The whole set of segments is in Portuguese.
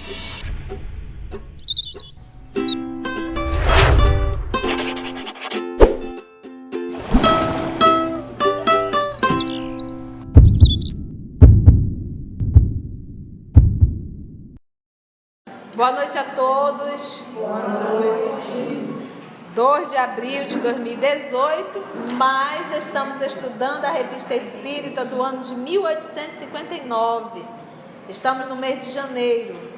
Boa noite a todos. Boa noite. 2 de abril de 2018, mas estamos estudando a Revista Espírita do ano de 1859. Estamos no mês de janeiro.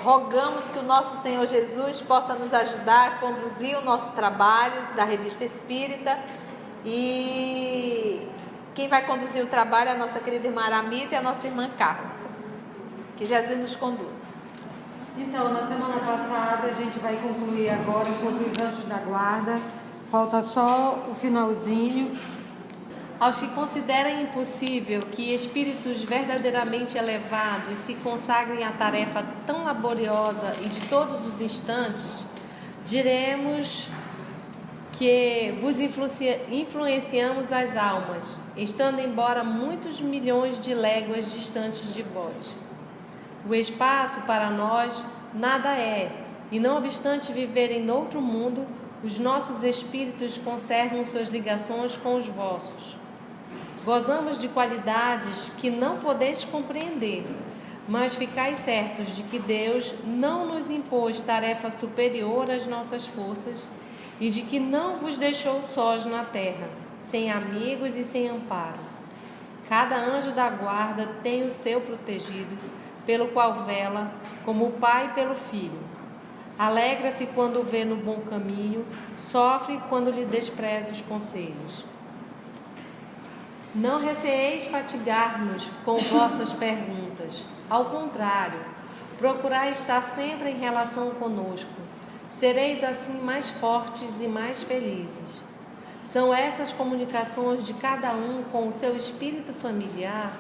Rogamos que o nosso Senhor Jesus possa nos ajudar a conduzir o nosso trabalho da Revista Espírita. E quem vai conduzir o trabalho é a nossa querida irmã Aramita e a nossa irmã Carla. Que Jesus nos conduza. Então, na semana passada, a gente vai concluir agora sobre os anjos da guarda. Falta só o finalzinho. Aos que considerem impossível que espíritos verdadeiramente elevados se consagrem à tarefa tão laboriosa e de todos os instantes, diremos que vos influenciamos as almas, estando embora muitos milhões de léguas distantes de vós. O espaço para nós nada é, e não obstante viverem noutro mundo, os nossos espíritos conservam suas ligações com os vossos. Gozamos de qualidades que não podeis compreender, mas ficais certos de que Deus não nos impôs tarefa superior às nossas forças e de que não vos deixou sós na terra, sem amigos e sem amparo. Cada anjo da guarda tem o seu protegido, pelo qual vela, como o pai pelo filho. Alegra-se quando o vê no bom caminho, sofre quando lhe despreza os conselhos. Não receeis fatigar-nos com vossas perguntas. Ao contrário, procurai estar sempre em relação conosco. Sereis assim mais fortes e mais felizes. São essas comunicações de cada um com o seu espírito familiar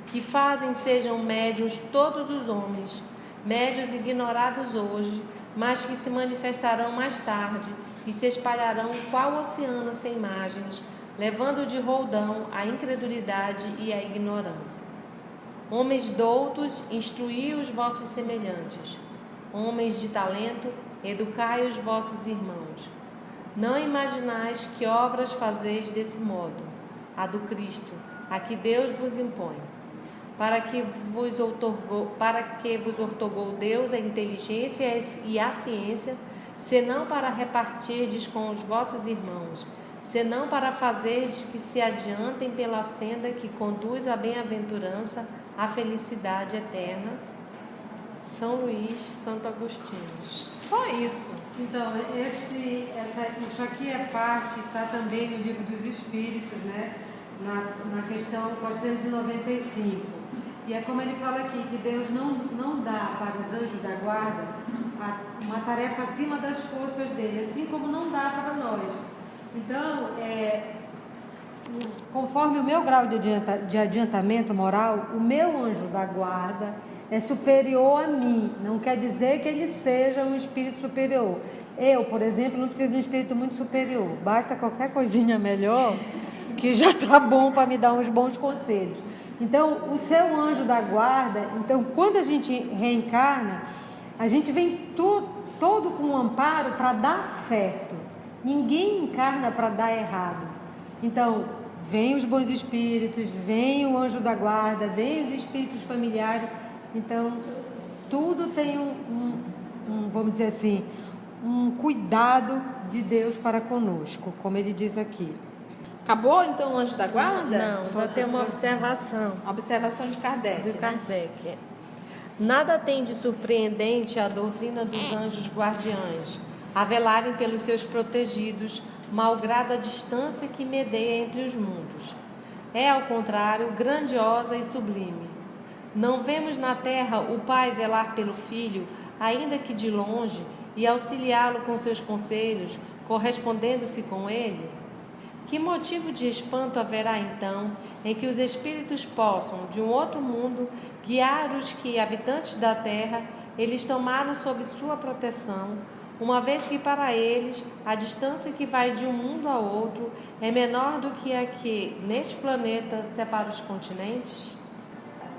que fazem sejam médios todos os homens, médios ignorados hoje, mas que se manifestarão mais tarde e se espalharão qual oceano sem margens, levando de roldão a incredulidade e a ignorância. Homens doutos, instruí os vossos semelhantes. Homens de talento, educai os vossos irmãos. Não imaginais que obras fazeis desse modo, a do Cristo, a que Deus vos impõe. Para que vos outorgou Deus a inteligência e a ciência, senão para repartirdes com os vossos irmãos, senão para fazerdes que se adiantem pela senda que conduz à bem-aventurança, à felicidade eterna. São Luís, Santo Agostinho. Só isso. Então, isso aqui é parte, está também no Livro dos Espíritos, né? Na questão 495. E é como ele fala aqui, que Deus não dá para os anjos da guarda uma tarefa acima das forças dele, assim como não dá para nós. Então, conforme o meu grau de adiantamento moral, o meu anjo da guarda é superior a mim. Não quer dizer que ele seja um espírito superior. Eu, por exemplo, não preciso de um espírito muito superior. Basta qualquer coisinha melhor, que já está bom para me dar uns bons conselhos. Então, o seu anjo da guarda, então, quando a gente reencarna, a gente vem todo com um amparo para dar certo. Ninguém encarna para dar errado. Então, vem os bons espíritos, vem o anjo da guarda, vem os espíritos familiares. Então, tudo tem vamos dizer assim, um cuidado de Deus para conosco, como ele diz aqui. Acabou então o anjo da guarda? Não, vou ter uma observação. Observação de Kardec. Do Kardec. Nada tem de surpreendente a doutrina dos anjos guardiães, a velarem pelos seus protegidos, malgrado a distância que medeia entre os mundos. É, ao contrário, grandiosa e sublime. Não vemos na terra o pai velar pelo filho, ainda que de longe, e auxiliá-lo com seus conselhos, correspondendo-se com ele? Que motivo de espanto haverá então em que os espíritos possam, de um outro mundo, guiar os que, habitantes da terra, eles tomaram sob sua proteção, uma vez que para eles a distância que vai de um mundo a outro é menor do que a que, neste planeta, separa os continentes?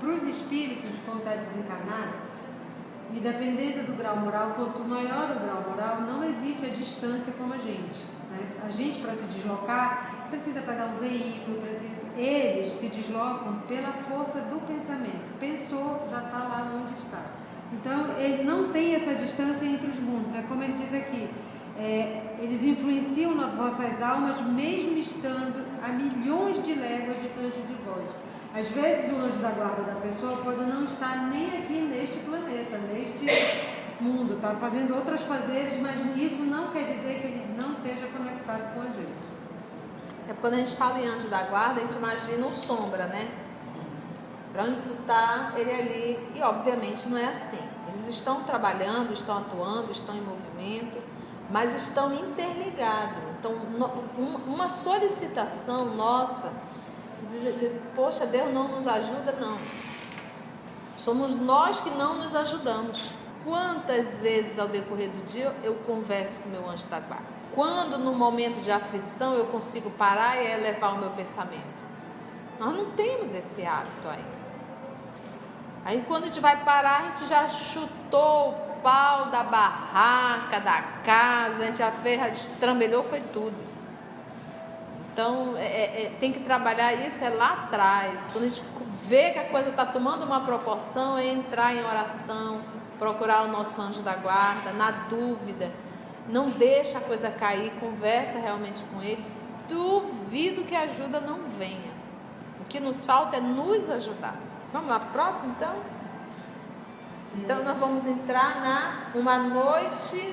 Para os espíritos, quando está desencarnado, E dependendo do grau moral, quanto maior o grau moral, não existe a distância como a gente. Né? A gente, para se deslocar, precisa pegar um veículo, eles se deslocam pela força do pensamento. Pensou, já está lá onde está. Então, ele não tem essa distância entre os mundos. É como ele diz aqui, eles influenciam nas vossas almas, mesmo estando a milhões de léguas distante de vós. Às vezes o anjo da guarda da pessoa pode não estar nem aqui neste planeta, neste mundo, está fazendo outras fazeres, mas isso não quer dizer que ele não esteja conectado com a gente. É porque quando a gente fala em anjo da guarda, a gente imagina um sombra, né? Para onde tu tá, ele ali. E obviamente não é assim. Eles estão trabalhando, estão atuando, estão em movimento, mas estão interligados. Então, uma solicitação nossa, poxa, Deus não nos ajuda, não. Somos nós que não nos ajudamos. Quantas vezes ao decorrer do dia eu converso com o meu anjo da guarda? Quando no momento de aflição eu consigo parar e elevar o meu pensamento? Nós não temos esse hábito ainda. Aí quando a gente vai parar, a gente já chutou o pau da barraca, da casa, a gente já fez, já destrambelhou, foi tudo. Então, tem que trabalhar isso lá atrás. Quando a gente vê que a coisa está tomando uma proporção, é entrar em oração, procurar o nosso anjo da guarda, na dúvida. Não deixa a coisa cair, conversa realmente com ele. Duvido que a ajuda não venha. O que nos falta é nos ajudar. Vamos lá, próximo então? Então nós vamos entrar na Uma Noite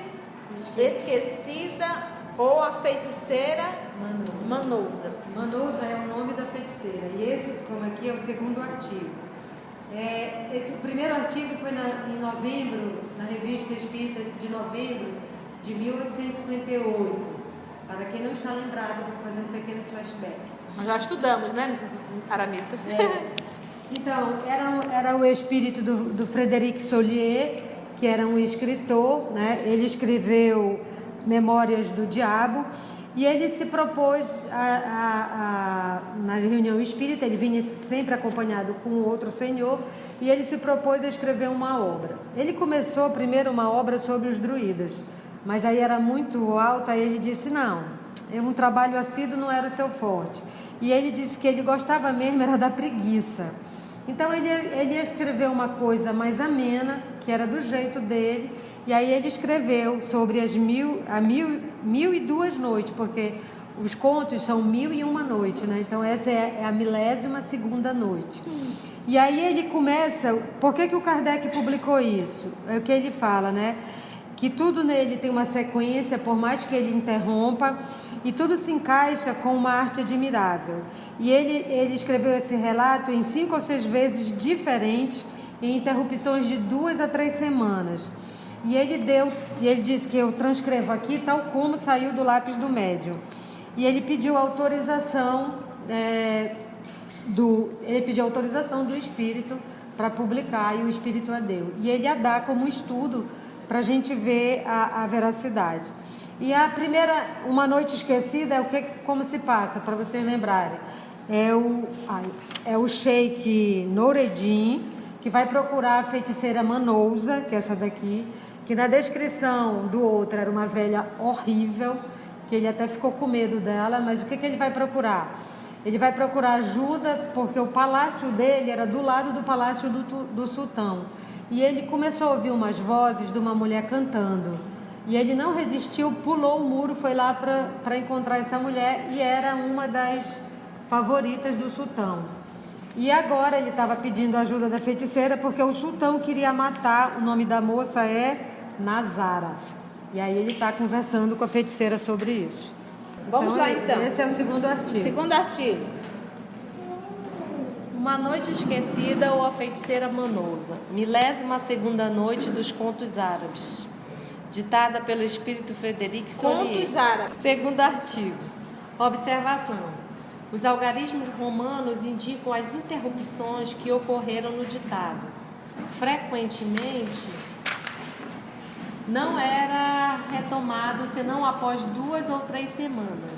Esquecida ou a Feiticeira Manousa. Manousa é o nome da feiticeira. E esse, como aqui, é o segundo artigo. O primeiro artigo foi em novembro, na Revista Espírita de novembro de 1858. Para quem não está lembrado, vou fazer um pequeno flashback. Nós já estudamos, né, Aramita? Então, era o espírito do Frederic Solier, que era um escritor, né? Ele escreveu Memórias do Diabo e ele se propôs na reunião espírita, ele vinha sempre acompanhado com outro senhor, e ele se propôs a escrever uma obra. Ele começou primeiro uma obra sobre os druidas, mas aí era muito alta, aí ele disse, não, um trabalho assíduo não era o seu forte. E ele disse que ele gostava mesmo era da preguiça. Então ele escreveu uma coisa mais amena, que era do jeito dele, e aí ele escreveu sobre as 1001 noites, porque os contos são 1001 noites, né? Então essa é a 12ª noite. E aí ele começa, por que o Kardec publicou isso? É o que ele fala, né? Que tudo nele tem uma sequência, por mais que ele interrompa, e tudo se encaixa com uma arte admirável. E ele escreveu esse relato em 5 ou 6 vezes diferentes, em interrupções de 2 a 3 semanas. E ele disse que eu transcrevo aqui tal como saiu do lápis do médium. E ele pediu autorização do espírito para publicar, e o espírito a deu. E ele a dá como estudo para a gente ver a veracidade. E a primeira, Uma Noite Esquecida, como se passa, para vocês lembrarem. É o Sheik Noureddin, que vai procurar a feiticeira Manousa, que é essa daqui, que na descrição do outro era uma velha horrível, que ele até ficou com medo dela, mas o que ele vai procurar? Ele vai procurar ajuda, porque o palácio dele era do lado do palácio do sultão. E ele começou a ouvir umas vozes de uma mulher cantando. E ele não resistiu, pulou o muro, foi lá para encontrar essa mulher, e era uma das favoritas do sultão. E agora ele estava pedindo ajuda da feiticeira, porque o sultão queria matar, o nome da moça é Nazara. E aí ele está conversando com a feiticeira sobre isso. Vamos lá então. Esse é o segundo artigo. Segundo artigo. Uma Noite Esquecida ou a Feiticeira Manousa. 12ª noite dos contos árabes. Ditada pelo espírito Frederic Solier. Contos árabes. Segundo artigo. Observação. Os algarismos romanos indicam as interrupções que ocorreram no ditado. Frequentemente, não era retomado senão após 2 ou 3 semanas.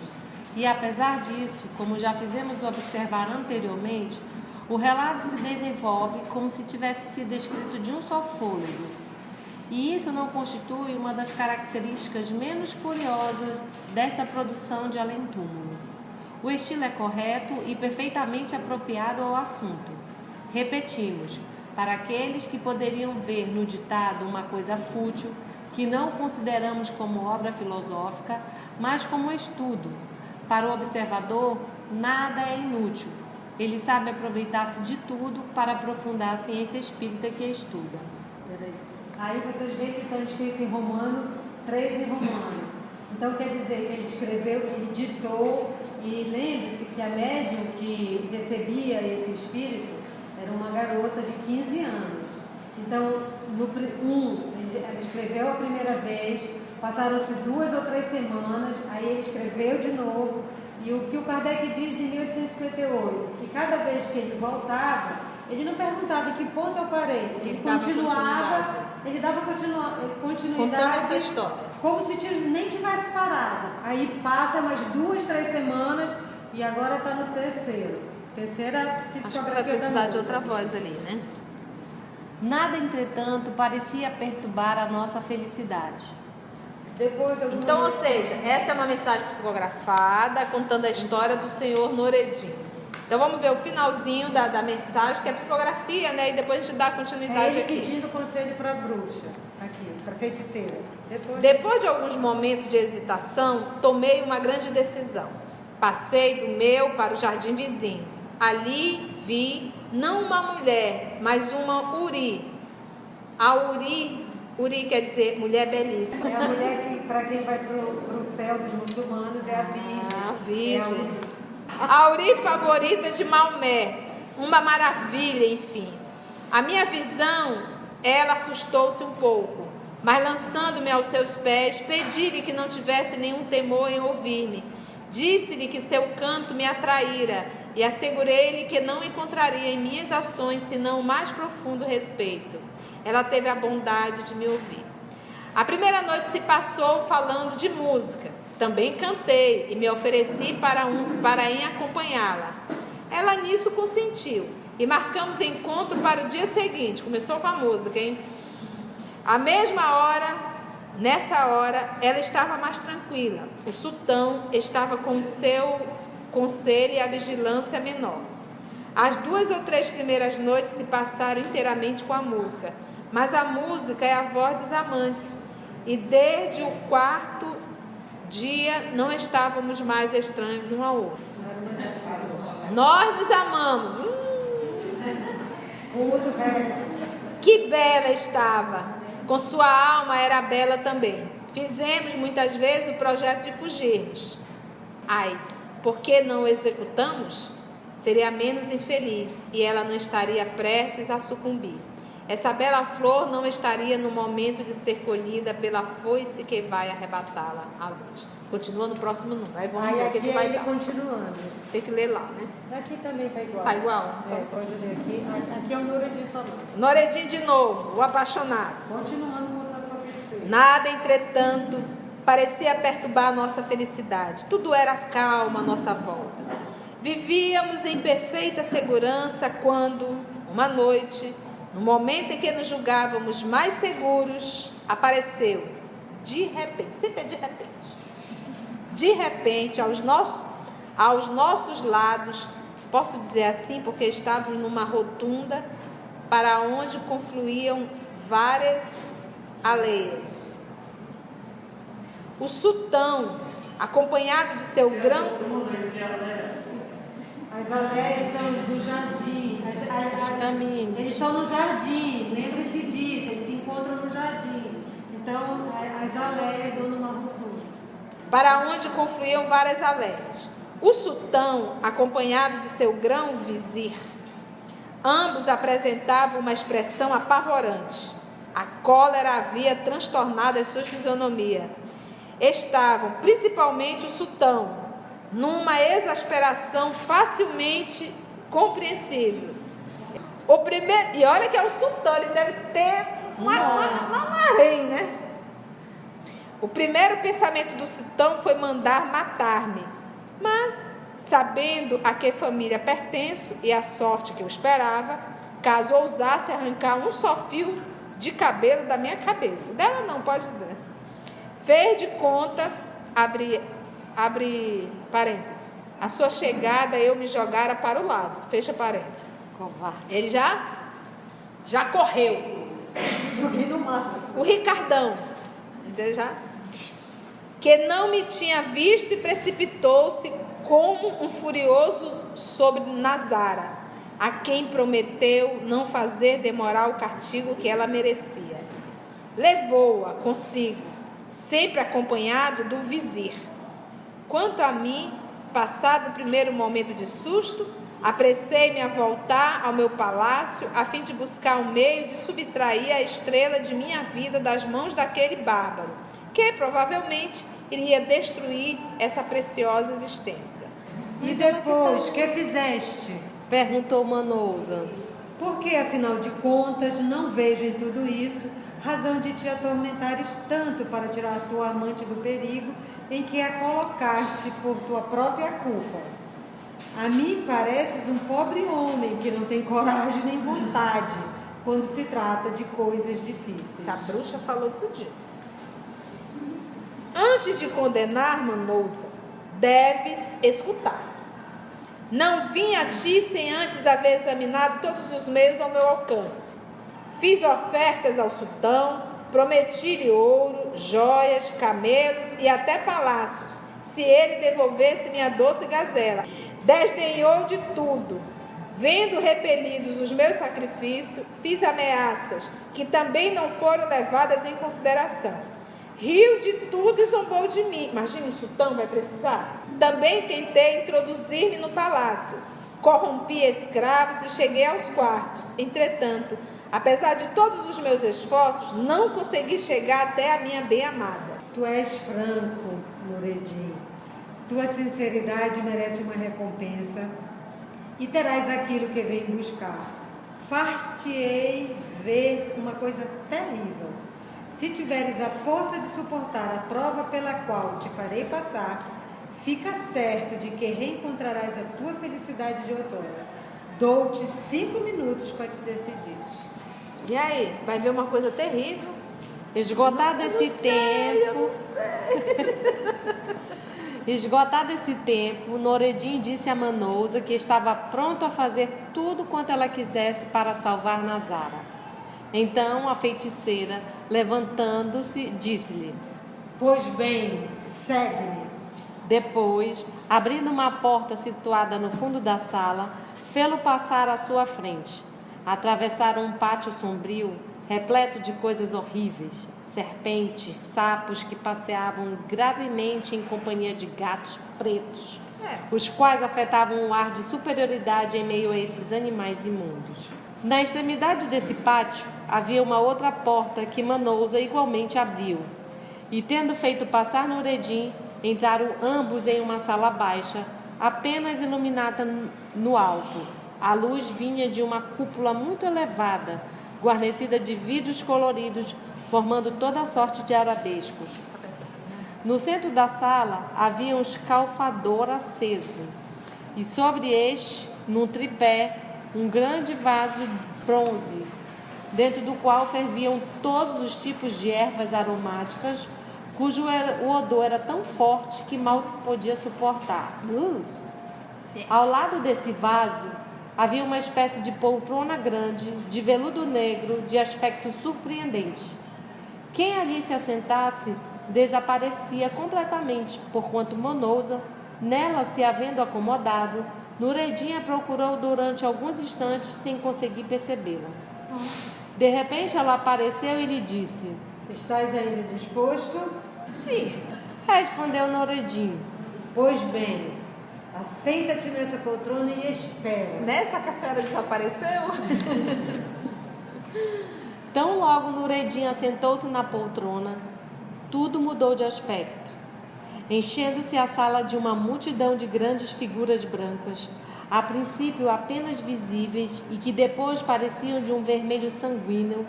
E apesar disso, como já fizemos observar anteriormente, o relato se desenvolve como se tivesse sido escrito de um só fôlego. E isso não constitui uma das características menos curiosas desta produção de além-túmulo. O estilo é correto e perfeitamente apropriado ao assunto. Repetimos, para aqueles que poderiam ver no ditado uma coisa fútil, que não consideramos como obra filosófica, mas como estudo. Para o observador, nada é inútil. Ele sabe aproveitar-se de tudo para aprofundar a ciência espírita que estuda. Aí vocês veem que está escrito em Romano, 3 em Romano. Então quer dizer que ele escreveu, ele ditou, e lembre-se que a médium que recebia esse espírito era uma garota de 15 anos. Então, ele escreveu a primeira vez, passaram-se 2 ou 3 semanas, aí ele escreveu de novo, e o que o Kardec diz em 1858, que cada vez que ele voltava, ele não perguntava em que ponto eu parei, ele continuava, ele dava continuidade, contando essa história, como se nem tivesse parado. Aí passa mais 2, 3 semanas e agora está no terceira psicografia. Acho que vai precisar de outra voz ali, né? Nada, entretanto, parecia perturbar a nossa felicidade. Então, ou seja, essa é uma mensagem psicografada contando a história do senhor Noureddin. Então vamos ver o finalzinho da mensagem, que é a psicografia, né? E depois a gente dá continuidade aqui. Pedindo conselho para a bruxa, para a feiticeira. Depois de alguns momentos de hesitação, tomei uma grande decisão. Passei do meu para o jardim vizinho. Ali vi não uma mulher, mas uma Uri. A Uri quer dizer mulher belíssima. É a mulher que, para quem vai para o céu dos muçulmanos, é a Virgem. A Virgem. A Uri favorita de Maomé. Uma maravilha, enfim. A minha visão, ela assustou-se um pouco. Mas lançando-me aos seus pés, pedi-lhe que não tivesse nenhum temor em ouvir-me. Disse-lhe que seu canto me atraíra e assegurei-lhe que não encontraria em minhas ações senão o mais profundo respeito. Ela teve a bondade de me ouvir. A primeira noite se passou falando de música. Também cantei e me ofereci para ir acompanhá-la. Ela nisso consentiu e marcamos encontro para o dia seguinte. Começou com a música, hein? Nessa hora, ela estava mais tranquila. O sultão estava com o seu conselho e a vigilância menor. As 2 ou 3 primeiras noites se passaram inteiramente com a música, mas a música é a voz dos amantes, e desde o 4º dia não estávamos mais estranhos um ao outro. Nós nos amamos. Que bela estava! Com sua alma era bela também. Fizemos muitas vezes o projeto de fugirmos. Ai, por que não o executamos? Seria menos infeliz e ela não estaria prestes a sucumbir. Essa bela flor não estaria no momento de ser colhida pela foice que vai arrebatá-la à luz. Continua no próximo número. Aí vamos ver o que vai dar. Continuando. Tem que ler lá, né? Aqui também está igual. Está igual? Pode ler aqui. Aqui é o Noureddin falando. Noureddin de novo, o apaixonado. Continuando montando para feiticeira. Nada, entretanto, parecia perturbar a nossa felicidade. Tudo era calma à nossa volta. Vivíamos em perfeita segurança quando, uma noite, no momento em que nos julgávamos mais seguros, apareceu, de repente, sempre é de repente, aos nossos lados, posso dizer assim, porque estávamos numa rotunda para onde confluíam várias aleias. O sultão, acompanhado de seu grão... As aleias são do jardim, Os caminhos. Eles estão no jardim, lembre-se disso, eles se encontram no jardim. Então, as aleias dão numa rotunda. Para onde confluíam várias aleias. O sultão, acompanhado de seu grão-vizir, ambos apresentavam uma expressão apavorante. A cólera havia transtornado as suas fisionomias. Estavam, principalmente o sultão, numa exasperação facilmente compreensível. E olha que é o sultão, ele deve ter um harém, né? O primeiro pensamento do sultão foi mandar matar-me, mas, sabendo a que família pertenço e a sorte que eu esperava, caso ousasse arrancar um só fio de cabelo da minha cabeça. Dela não, pode dar. Fez de conta, abre parênteses, a sua chegada eu me jogara para o lado, fecha parênteses. Covarde. Ele já correu. Joguei no mato. O Ricardão, já, que não me tinha visto e precipitou-se como um furioso sobre Nazara, a quem prometeu não fazer demorar o castigo que ela merecia. Levou-a consigo, sempre acompanhado do vizir. Quanto a mim, passado o primeiro momento de susto, apressei-me a voltar ao meu palácio a fim de buscar um meio de subtrair a estrela de minha vida das mãos daquele bárbaro, que provavelmente iria destruir essa preciosa existência. E depois, que fizeste? Perguntou Manousa. Porque, afinal de contas, não vejo em tudo isso razão de te atormentares tanto para tirar a tua amante do perigo em que a colocaste por tua própria culpa. A mim pareces um pobre homem que não tem coragem nem vontade quando se trata de coisas difíceis. Essa bruxa falou tudinho. Antes de condenar, Manousa, deves escutar. Não vim a ti sem antes haver examinado todos os meios ao meu alcance. Fiz ofertas ao sultão, prometi-lhe ouro, joias, camelos e até palácios, se ele devolvesse minha doce gazela. Desdenhou de tudo. Vendo repelidos os meus sacrifícios, fiz ameaças que também não foram levadas em consideração. Riu de tudo e zombou de mim. Imagina, o sultão vai precisar? Também tentei introduzir-me no palácio. Corrompi escravos e cheguei aos quartos. Entretanto, apesar de todos os meus esforços, não consegui chegar até a minha bem-amada. Tu és franco, Nureddin. Tua sinceridade merece uma recompensa e terás aquilo que vem buscar. Far-te-ei ver uma coisa terrível. Se tiveres a força de suportar a prova pela qual te farei passar, fica certo de que reencontrarás a tua felicidade de outrora. Dou-te 5 minutos para te decidir. E aí, vai ver uma coisa terrível? Esgotado esse tempo. Esgotado esse tempo, Nureddin disse a Manousa que estava pronto a fazer tudo quanto ela quisesse para salvar Nazara. Então a feiticeira, levantando-se, disse-lhe: Pois bem, segue-me. Depois, abrindo uma porta situada no fundo da sala, fê-lo passar à sua frente. Atravessaram um pátio sombrio, repleto de coisas horríveis, serpentes, sapos que passeavam gravemente em companhia de gatos pretos, os quais afetavam um ar de superioridade em meio a esses animais imundos. Na extremidade desse pátio havia uma outra porta que Manousa igualmente abriu, e tendo feito passar Nureddin, entraram ambos em uma sala baixa, apenas iluminada no alto. A luz vinha de uma cúpula muito elevada, guarnecida de vidros coloridos, formando toda sorte de arabescos. No centro da sala havia um escalfador aceso, e sobre este, num tripé, um grande vaso bronze, dentro do qual ferviam todos os tipos de ervas aromáticas, cujo o odor era tão forte que mal se podia suportar. Ao lado desse vaso havia uma espécie de poltrona grande, de veludo negro, de aspecto surpreendente. Quem ali se assentasse desaparecia completamente, porquanto Manousa, nela se havendo acomodado, Nureddin a procurou durante alguns instantes sem conseguir percebê-la. De repente ela apareceu e lhe disse: Estás ainda disposto? Sim. Respondeu Nureddin: Pois bem, assenta-te nessa poltrona e espera. Nessa que a senhora desapareceu? Tão logo Nureddin assentou-se na poltrona, tudo mudou de aspecto, enchendo-se a sala de uma multidão de grandes figuras brancas, a princípio apenas visíveis e que depois pareciam de um vermelho sanguíneo,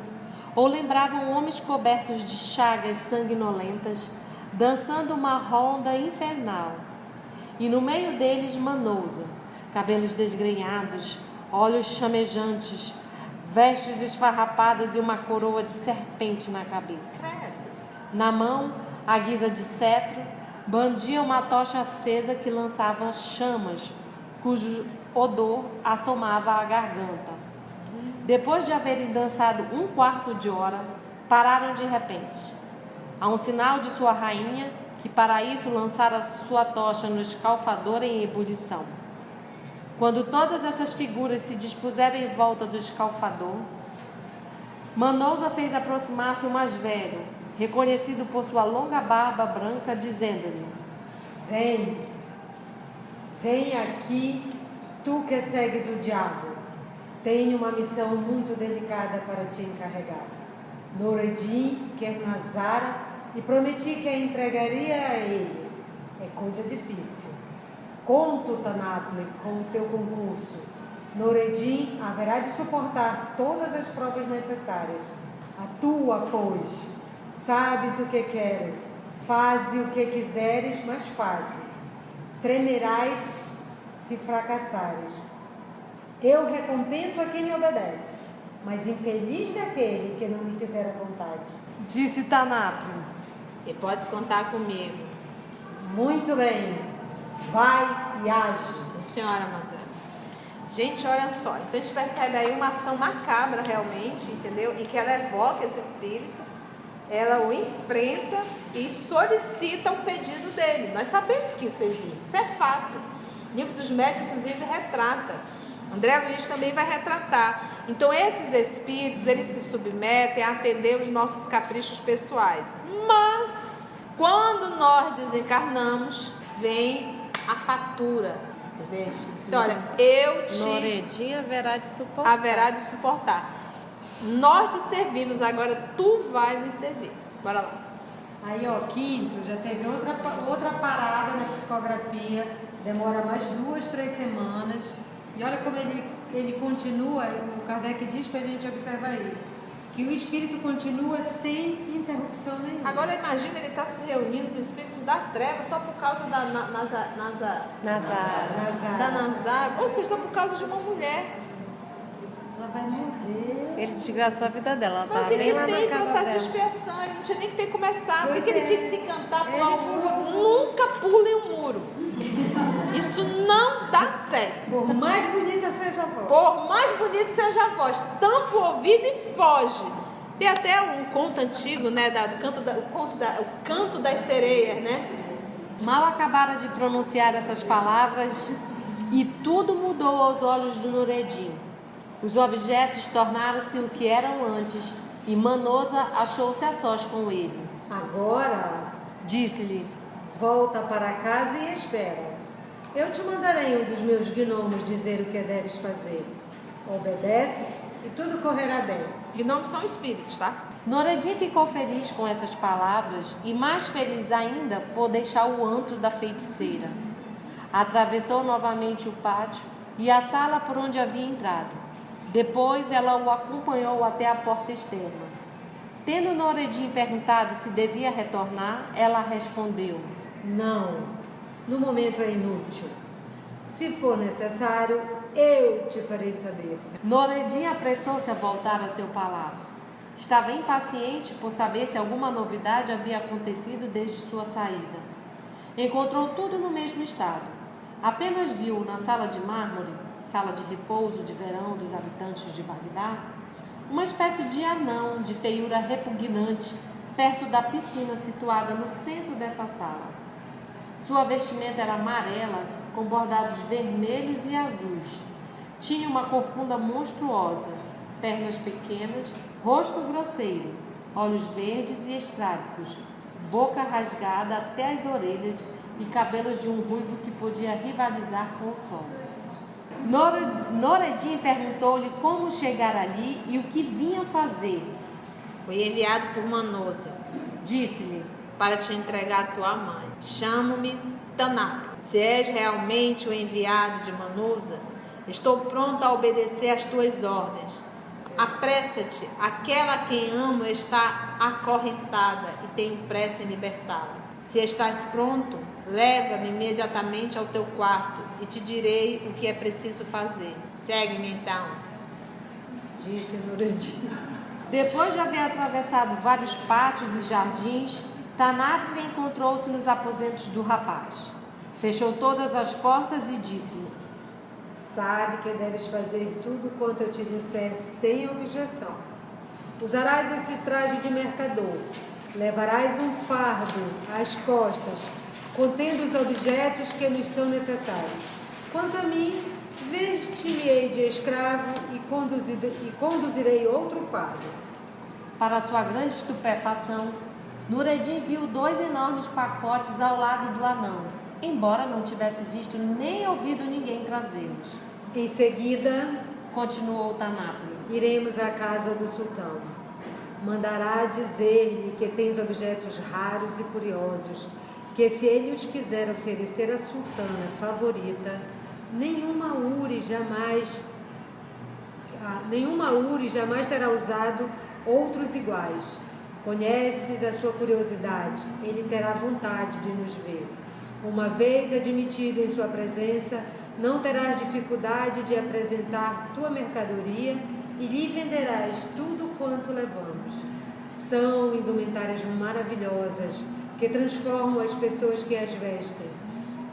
ou lembravam homens cobertos de chagas sanguinolentas, dançando uma ronda infernal. E no meio deles Manousa, cabelos desgrenhados, olhos chamejantes, vestes esfarrapadas e uma coroa de serpente na cabeça. Credo. Na mão, à guisa de cetro, bandia uma tocha acesa que lançava chamas, cujo odor assomava à garganta. Depois de haverem dançado um quarto de hora, pararam de repente. A um sinal de sua rainha, que para isso lançara sua tocha no escalfador em ebulição. Quando todas essas figuras se dispuseram em volta do escalfador, Manousa fez aproximar-se o mais velho, reconhecido por sua longa barba branca, dizendo-lhe: Vem aqui, tu que segues o diabo. Tenho uma missão muito delicada para te encarregar. Noreddin quer Nazara e prometi que a entregaria a ele. É coisa difícil. Conto, Tanatli, com o teu concurso. Noreddin haverá de suportar todas as provas necessárias. Atua, pois. Sabes o que quero. Faze o que quiseres, mas faze. Tremerás se fracassares. Eu recompenso a quem me obedece, mas infeliz daquele que não me fizer a vontade. Disse Tanatli. E podes contar comigo. Muito bem. Vai e age. Sim, senhora, madame. Gente, olha só. Então a gente percebe aí uma ação macabra realmente, entendeu? Em que ela evoca esse espírito, ela o enfrenta e solicita um pedido dele. Nós sabemos que isso existe, isso é fato. O livro dos médiuns, inclusive, retrata. André Luiz também vai retratar. Então esses espíritos, eles se submetem a atender os nossos caprichos pessoais. Mas, quando nós desencarnamos, vem a fatura. Entendeu? Diz, olha, eu te... Noreddin haverá de suportar. Nós te servimos, agora tu vai nos servir. Bora lá. Aí, ó, quinto, já teve outra parada na psicografia. Demora mais 2, 3 semanas. E olha como ele continua, o Kardec diz para a gente observar isso, que o espírito continua sem interrupção nenhuma. Agora imagina ele estar se reunindo com o espírito da treva só por causa da Nazara. Ou seja, só por causa de uma mulher. Ela vai morrer. Ele desgraçou a vida dela, ela Não estava tem bem que lá ter na casa processo dela. de expiação, ele não tinha nem que ter começado. Por Pois que ele é. tinha que se encantar, pular o muro? Nunca pulem o muro. Isso não dá certo. Por mais bonita seja a voz. Por mais bonito seja a voz, tampa o ouvido e foge. Tem até um conto antigo, né, o canto das sereias, né? Mal acabara de pronunciar essas palavras e tudo mudou aos olhos do Noreddin. Os objetos tornaram-se o que eram antes e Manousa achou-se a sós com ele. Agora, Disse-lhe: volta para casa e espera. Eu te mandarei um dos meus gnomos dizer o que deves fazer. Obedece e tudo correrá bem. Gnomos são espíritos, tá? Noreddin ficou feliz com essas palavras e mais feliz ainda por deixar o antro da feiticeira. Atravessou novamente o pátio e a sala por onde havia entrado. Depois ela o acompanhou até a porta externa. Tendo Noreddin perguntado se devia retornar, ela respondeu: Não, no momento é inútil. Se for necessário, eu te farei saber. Noreddin apressou-se a voltar a seu palácio. Estava impaciente por saber se alguma novidade havia acontecido desde sua saída. Encontrou tudo no mesmo estado. Apenas viu na sala de mármore, sala de repouso de verão dos habitantes de Bagdá, uma espécie de anão de feiura repugnante perto da piscina situada no centro dessa sala. Sua vestimenta era amarela com bordados vermelhos e azuis. Tinha uma corcunda monstruosa, pernas pequenas, rosto grosseiro, olhos verdes e estrábicos, boca rasgada até as orelhas e cabelos de um ruivo que podia rivalizar com o sol. Noreddin perguntou-lhe como chegar ali e o que vinha fazer. Fui enviado por Manousa. Disse-lhe: para te entregar a tua mãe. Chamo-me Tanatli. Se és realmente o enviado de Manousa, estou pronto a obedecer às tuas ordens. Apressa-te, aquela a quem amo está acorrentada e tenho pressa em libertá-la. Se estás pronto, leva-me imediatamente ao teu quarto e te direi o que é preciso fazer. Segue-me então. disse Nureddin. Depois de haver atravessado vários pátios e jardins, Tanapli encontrou-se nos aposentos do rapaz. Fechou todas as portas e disse-lhe: Sabe que deves fazer tudo quanto eu te disser sem objeção. Usarás esse traje de mercador, levarás um fardo às costas, contendo os objetos que nos são necessários. Quanto a mim, vestir-me-ei de escravo e conduzirei outro fardo. Para sua grande estupefação, Nureddin viu 2 enormes pacotes ao lado do anão, embora não tivesse visto nem ouvido ninguém trazê-los. Em seguida, Continuou Tanapli, iremos à casa do sultão. Mandará dizer-lhe que tens objetos raros e curiosos, que se ele os quiser oferecer à sultana favorita, nenhuma Uri jamais terá usado outros iguais. Conheces a sua curiosidade, ele terá vontade de nos ver. Uma vez admitido em sua presença, não terás dificuldade de apresentar tua mercadoria e lhe venderás tudo quanto levamos. São indumentárias maravilhosas que transformam as pessoas que as vestem.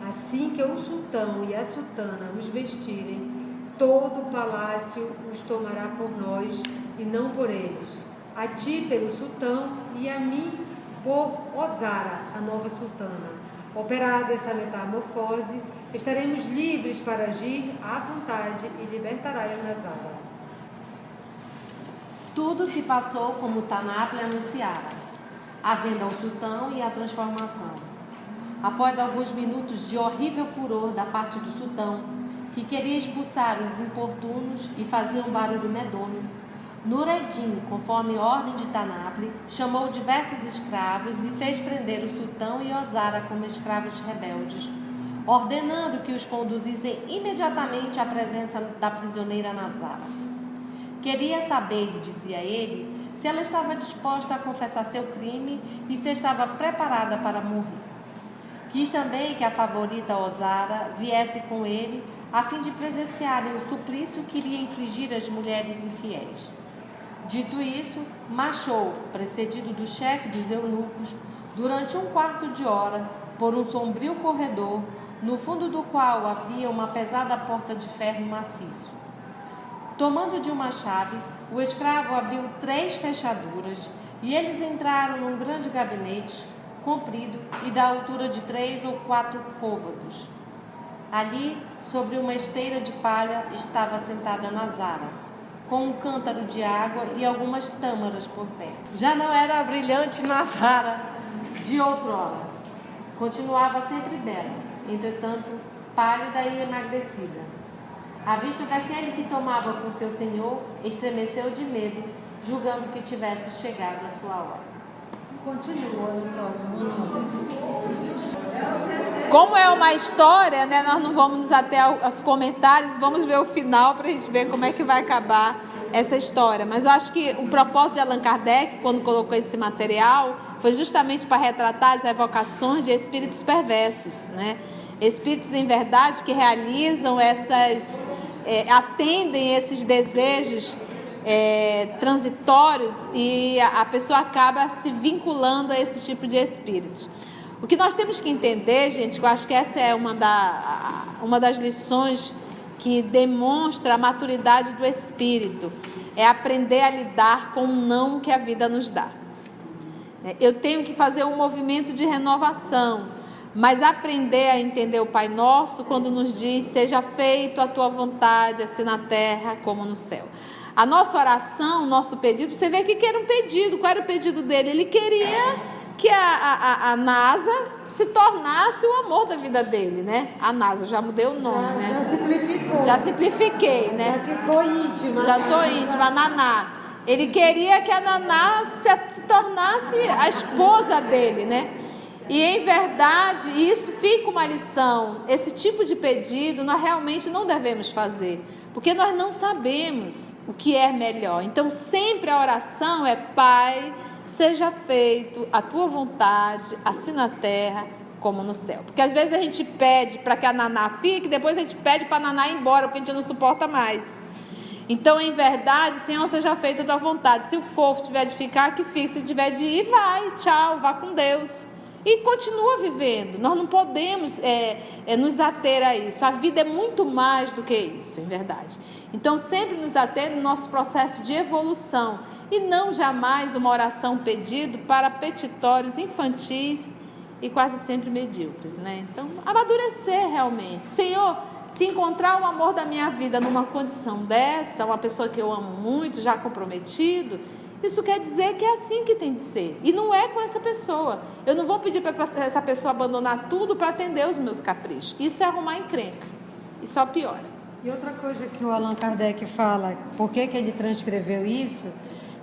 Assim que o sultão e a sultana os vestirem, todo o palácio os tomará por nós e não por eles. A ti pelo sultão e a mim por Ozara, a nova sultana. Operada essa metamorfose, estaremos livres para agir à vontade e libertarás Nazara. Tudo se passou como Tanapli anunciara, a venda ao sultão e a transformação. Após alguns minutos de horrível furor da parte do sultão, que queria expulsar os importunos e fazia um barulho medonho, Nureddin, conforme ordem de Tanapli, chamou diversos escravos e fez prender o sultão e Ozara como escravos rebeldes, ordenando que os conduzissem imediatamente à presença da prisioneira Nazara. Queria saber, dizia ele, se ela estava disposta a confessar seu crime e se estava preparada para morrer. Quis também que a favorita Ozara viesse com ele, a fim de presenciarem o suplício que iria infligir às mulheres infiéis. Dito isso, marchou, precedido do chefe dos eunucos, durante 1/4 de hora, por um sombrio corredor, no fundo do qual havia uma pesada porta de ferro maciço. Tomando de uma chave, o escravo abriu 3 fechaduras e eles entraram num grande gabinete, comprido e da altura de 3 ou 4 côvados. Ali, sobre uma esteira de palha, estava sentada Nazara, com um cântaro de água e algumas tâmaras por perto. Já não era a brilhante Nazara de outrora. Continuava sempre bela, entretanto, pálida e emagrecida. À vista daquele que tomava por seu senhor, estremeceu de medo, julgando que tivesse chegado a sua hora. Continua no próximo. Como é uma história, né, nós não vamos até aos comentários, vamos ver o final para a gente ver como é que vai acabar essa história. Mas eu acho que o propósito de Allan Kardec, quando colocou esse material, foi justamente para retratar as evocações de espíritos perversos, né? Espíritos em verdade que realizam atendem esses desejos transitórios e a pessoa acaba se vinculando a esse tipo de espíritos. O que nós temos que entender, gente, eu acho que essa é uma das lições que demonstra a maturidade do espírito, é aprender a lidar com o não que a vida nos dá. Eu tenho que fazer um movimento de renovação, mas aprender a entender o Pai Nosso quando nos diz: seja feito a tua vontade, assim na terra como no céu. A nossa oração, o nosso pedido, você vê que era um pedido. Qual era o pedido dele? Ele queria que a NASA se tornasse o amor da vida dele, né? A NASA, já mudei o nome, né? Já simplificou. Já simplifiquei, né? Já ficou íntima. Já estou íntima, a Naná. Ele queria que a Naná se tornasse a esposa dele, né? E em verdade, isso fica uma lição. Esse tipo de pedido nós realmente não devemos fazer, porque nós não sabemos o que é melhor. Então sempre a oração é: Pai, seja feito a tua vontade, assim na terra como no céu. Porque às vezes a gente pede para que a Naná fique, depois a gente pede para a Naná ir embora, porque a gente não suporta mais. Então, em verdade, Senhor, seja feita a tua vontade. Se o fofo tiver de ficar, que fique. Se tiver de ir, vai. Tchau, vá com Deus. E continua vivendo. Nós não podemos nos ater a isso. A vida é muito mais do que isso, em verdade. Então, sempre nos ater no nosso processo de evolução. E não jamais uma oração pedido para petitórios infantis e quase sempre medíocres, né? Então, amadurecer realmente. Senhor, se encontrar o amor da minha vida numa condição dessa, uma pessoa que eu amo muito, já comprometido, isso quer dizer que é assim que tem de ser. E não é com essa pessoa. Eu não vou pedir para essa pessoa abandonar tudo para atender os meus caprichos. Isso é arrumar encrenca. E só piora. E outra coisa que o Allan Kardec fala, por que ele transcreveu isso,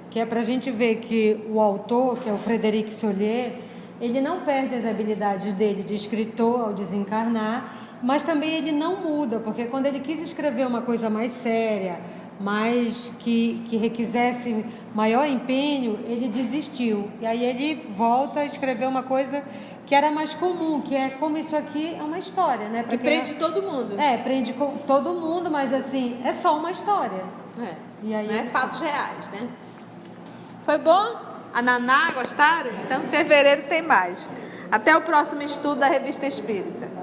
que é para a gente ver que o autor, que é o Frederic Solier, ele não perde as habilidades dele de escritor ao desencarnar, mas também ele não muda, porque quando ele quis escrever uma coisa mais séria, mais que requisesse maior empenho, ele desistiu. E aí ele volta a escrever uma coisa que era mais comum, que é como isso aqui é uma história, né? Que prende todo mundo. Prende todo mundo, mas assim, é só uma história. E aí, não é fatos reais, né? Foi bom? A Naná, gostaram? Então, em fevereiro tem mais. Até o próximo estudo da Revista Espírita.